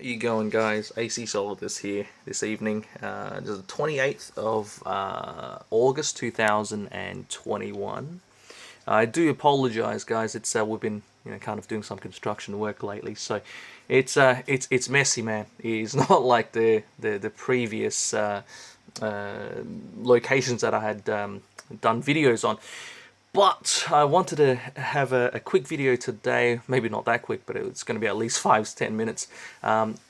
How you going, guys? AC Solidus here this evening. This is the 28th of August 2021. I do apologize, guys. It's we've been kind of doing some construction work lately, so it's messy, man. It's not like the previous locations that I had done videos on. But I wanted to have a quick video today, maybe not that quick, but it's going to be at least 5 to 10 minutes,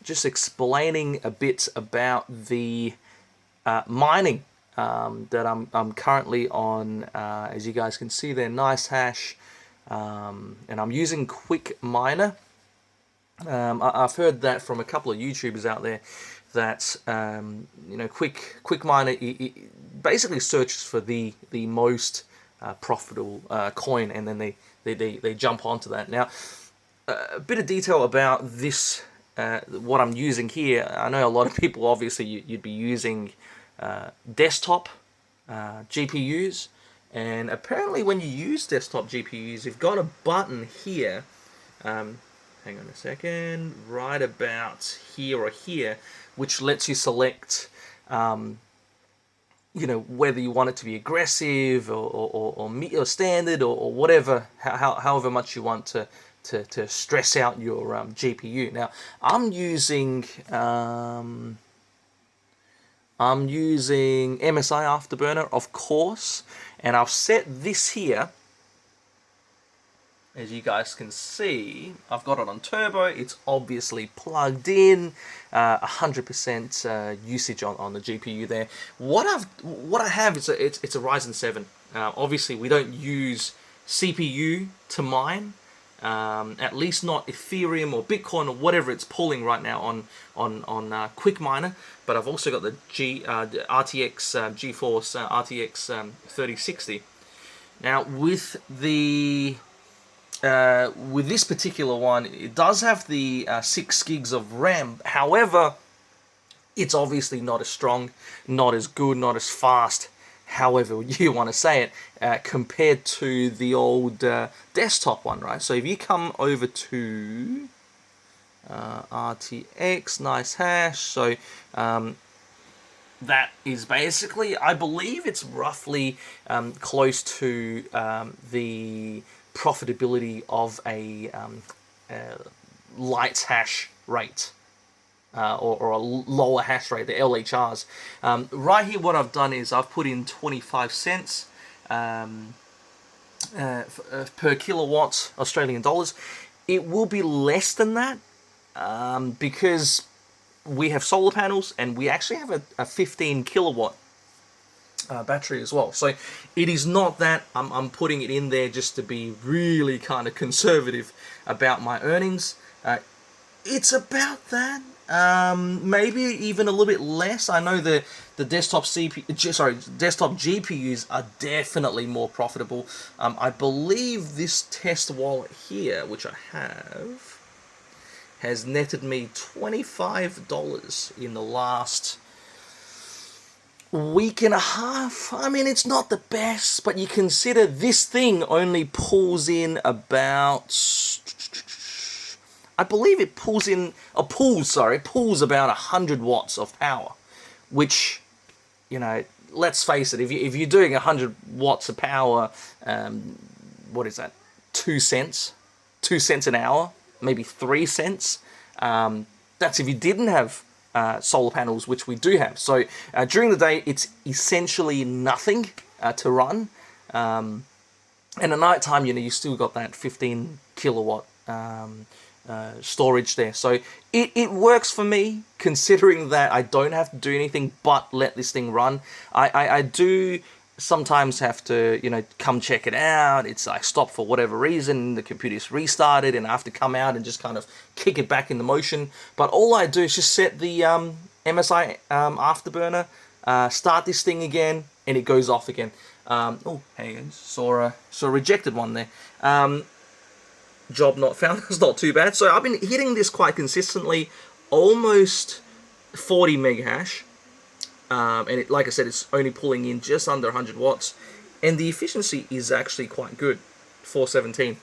just explaining a bit about the mining that I'm currently on. As you guys can see there, nicehash, and I'm using quickminer. I've heard that from a couple of YouTubers out there that quickminer basically searches for the most profitable coin, and then they jump onto that. Now, a bit of detail about this, what I'm using here. I know a lot of people, obviously, you'd be using desktop GPUs, and apparently when you use desktop GPUs, you've got a button here, hang on a second, right about here or here, which lets you select whether you want it to be aggressive or standard or whatever, however much you want to stress out your GPU. Now, I'm using Msi Afterburner, of course, and I've set this here. As you guys can see, I've got it on turbo. It's obviously plugged in, 100% usage on the GPU there. What I have is it's a Ryzen 7. Obviously, we don't use CPU to mine, at least not Ethereum or Bitcoin or whatever it's pulling right now on quickminer. But I've also got the RTX GeForce RTX 3060. Now with this particular one, it does have the 6 gigs of RAM. However, it's obviously not as strong, not as good, not as fast, however you want to say it, compared to the old desktop one, right? So if you come over to RTX, nicehash, so that is basically, I believe it's roughly close to the profitability of a light hash rate or a lower hash rate, the LHRs. Right here, what I've done is I've put in 25 cents per kilowatt Australian dollars. It will be less than that because we have solar panels and we actually have a 15 kilowatt battery as well. So it is not that I'm putting it in there just to be really kind of conservative about my earnings. It's about that, maybe even a little bit less. I know the desktop desktop GPUs are definitely more profitable. I believe this test wallet here, which I have, has netted me $25 in the last week and a half. I mean, it's not the best, but you consider this thing only pulls in about, I believe it pulls about 100 watts of power, which, let's face it, if you're doing 100 watts of power, what is that, 2 cents an hour, maybe 3 cents. That's if you didn't have solar panels, which we do have. So during the day, it's essentially nothing to run. And at night time, you still got that 15 kilowatt storage there. So it works for me, considering that I don't have to do anything but let this thing run. I do sometimes have to, come check it out. I stop for whatever reason, the computer's restarted, and I have to come out and just kind of kick it back into motion. But all I do is just set the Msi Afterburner, start this thing again, and it goes off again. Oh, hey, saw a rejected one there. Job not found. That's not too bad. So I've been hitting this quite consistently, almost 40 meg hash. And like I said, it's only pulling in just under 100 watts, and the efficiency is actually quite good, 417.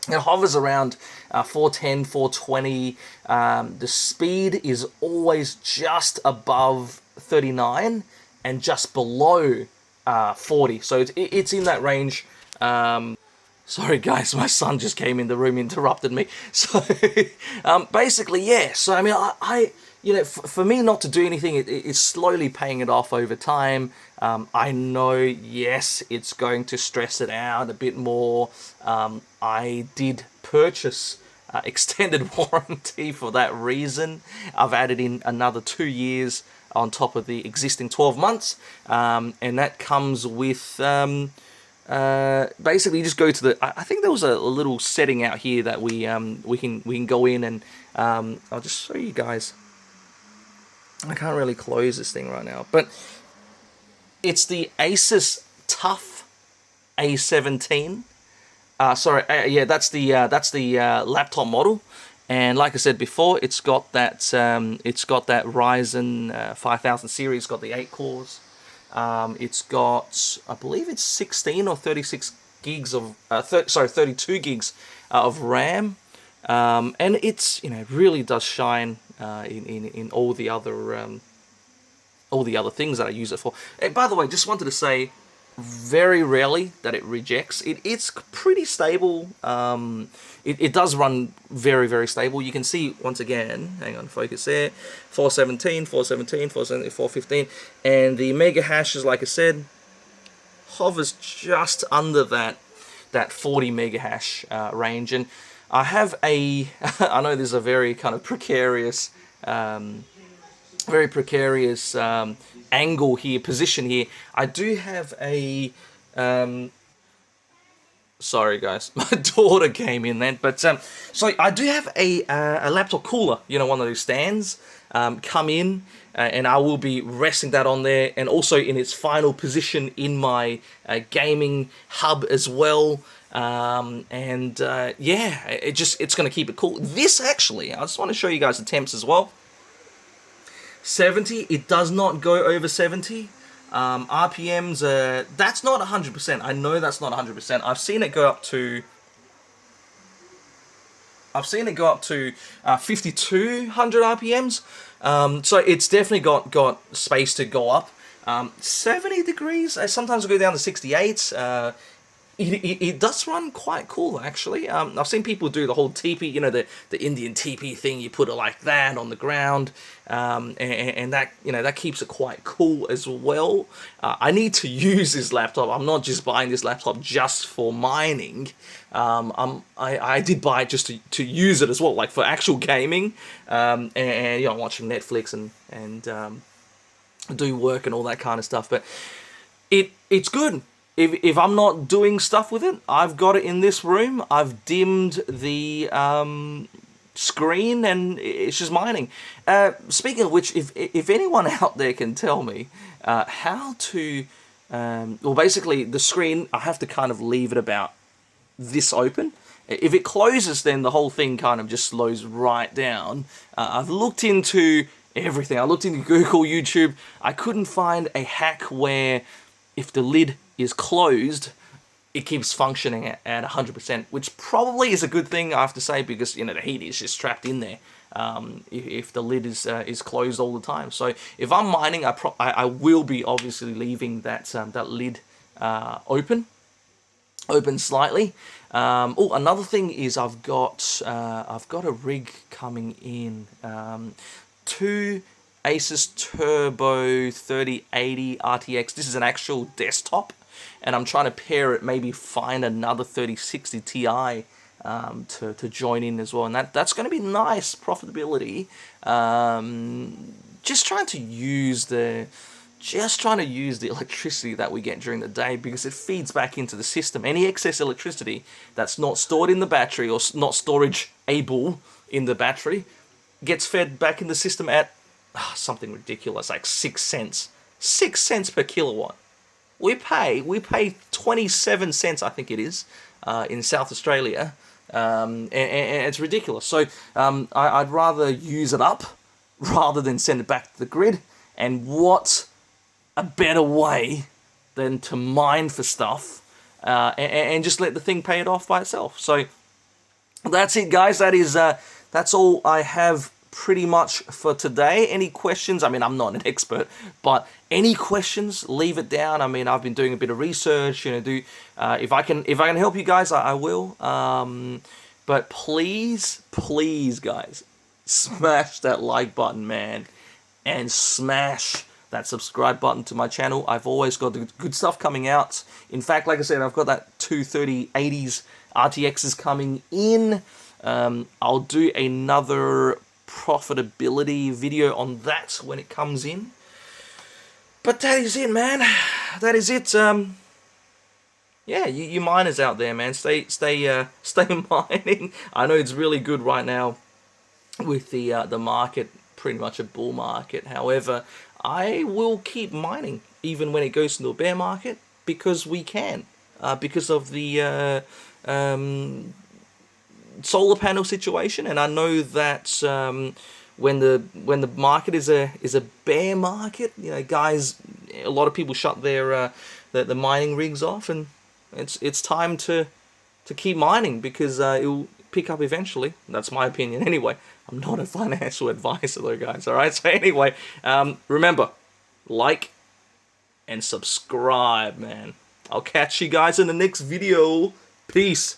It hovers around 410, 420. The speed is always just above 39 and just below 40. So it's in that range. Sorry, guys, my son just came in the room, interrupted me. So, basically, yeah. So, I mean, you know, for me not to do anything, it's slowly paying it off over time. I know, yes, it's going to stress it out a bit more. I did purchase extended warranty for that reason. I've added in another 2 years on top of the existing 12 months, and that comes with. Basically, you just go to the. I think there was a little setting out here that we can go in and I'll just show you guys. I can't really close this thing right now, but it's the Asus TUF A17. Yeah, that's the laptop model, and like I said before, it's got that Ryzen 5000 series. It's got the 8 cores. It's got, I believe it's 16 or 36 gigs of, 32 gigs of RAM, and it's, you know, really does shine in all the other things that I use it for. And by the way, just wanted to say, very rarely that it rejects. It's pretty stable. It does run very, very stable. You can see, once again, hang on, focus there, 417, 417, 417, 415, and the mega hashes, like I said, hovers just under that 40 mega hash range. And I have a, I know there's a very kind of precarious angle here, position here. I do have a sorry guys, my daughter came in then, but so I do have a laptop cooler, you know, one of those stands, come in, and I will be resting that on there, and also in its final position in my gaming hub as well. Yeah, it's going to keep it cool. This actually, I just want to show you guys the temps as well. 70, it does not go over 70. RPMs, that's not 100%. I know that's not 100%. I've seen it go up to 5200 RPMs. So it's definitely got space to go up. 70 degrees, sometimes I go down to 68. It does run quite cool, actually. I've seen people do the whole teepee, you know, the Indian teepee thing. You put it like that on the ground, and that, you know, that keeps it quite cool as well. I need to use this laptop. I'm not just buying this laptop just for mining. I did buy it just to use it as well, like for actual gaming, and you know, watching Netflix and do work and all that kind of stuff. But it's good. If I'm not doing stuff with it, I've got it in this room. I've dimmed the screen, and it's just mining. Speaking of which, if anyone out there can tell me how to, well, basically the screen, I have to kind of leave it about this open. If it closes, then the whole thing kind of just slows right down. I've looked into everything. I looked into Google, YouTube. I couldn't find a hack where if the lid is closed, it keeps functioning at 100%, which probably is a good thing, I have to say, because, you know, the heat is just trapped in there if the lid is closed all the time. So if I'm mining, I will be obviously leaving that lid open slightly. Oh, another thing is I've got a rig coming in, two Asus Turbo 3080 RTX. This is an actual desktop, and I'm trying to pair it, maybe find another 3060 Ti to join in as well, and that's going to be nice profitability. Just trying to use the electricity that we get during the day, because it feeds back into the system. Any excess electricity that's not stored in the battery or not storage able in the battery gets fed back in the system at something ridiculous, like 6 cents. 6 cents per kilowatt. We pay 27 cents, I think it is, in South Australia, and it's ridiculous. So I'd rather use it up rather than send it back to the grid. And what a better way than to mine for stuff and just let the thing pay it off by itself. So That's it, guys. That's all I have pretty much for today. Any questions? I mean, I'm not an expert, but any questions, leave it down. I mean, I've been doing a bit of research. If I can help you guys, I will. But please, please, guys, smash that like button, man, and smash that subscribe button to my channel. I've always got the good stuff coming out. In fact, like I said, I've got that 23080s RTXs coming in. I'll do another profitability video on that when it comes in. But that is it, man. That is it. Yeah, you miners out there, man, stay mining. I know it's really good right now with the market, pretty much a bull market. However, I will keep mining even when it goes into a bear market because we can, because of the solar panel situation. And I know that when the market is a bear market, guys, a lot of people shut their the mining rigs off, and it's time to keep mining because it'll pick up eventually. That's my opinion anyway. I'm not a financial advisor though, guys. All right. So anyway, remember, like and subscribe, man. I'll catch you guys in the next video. Peace.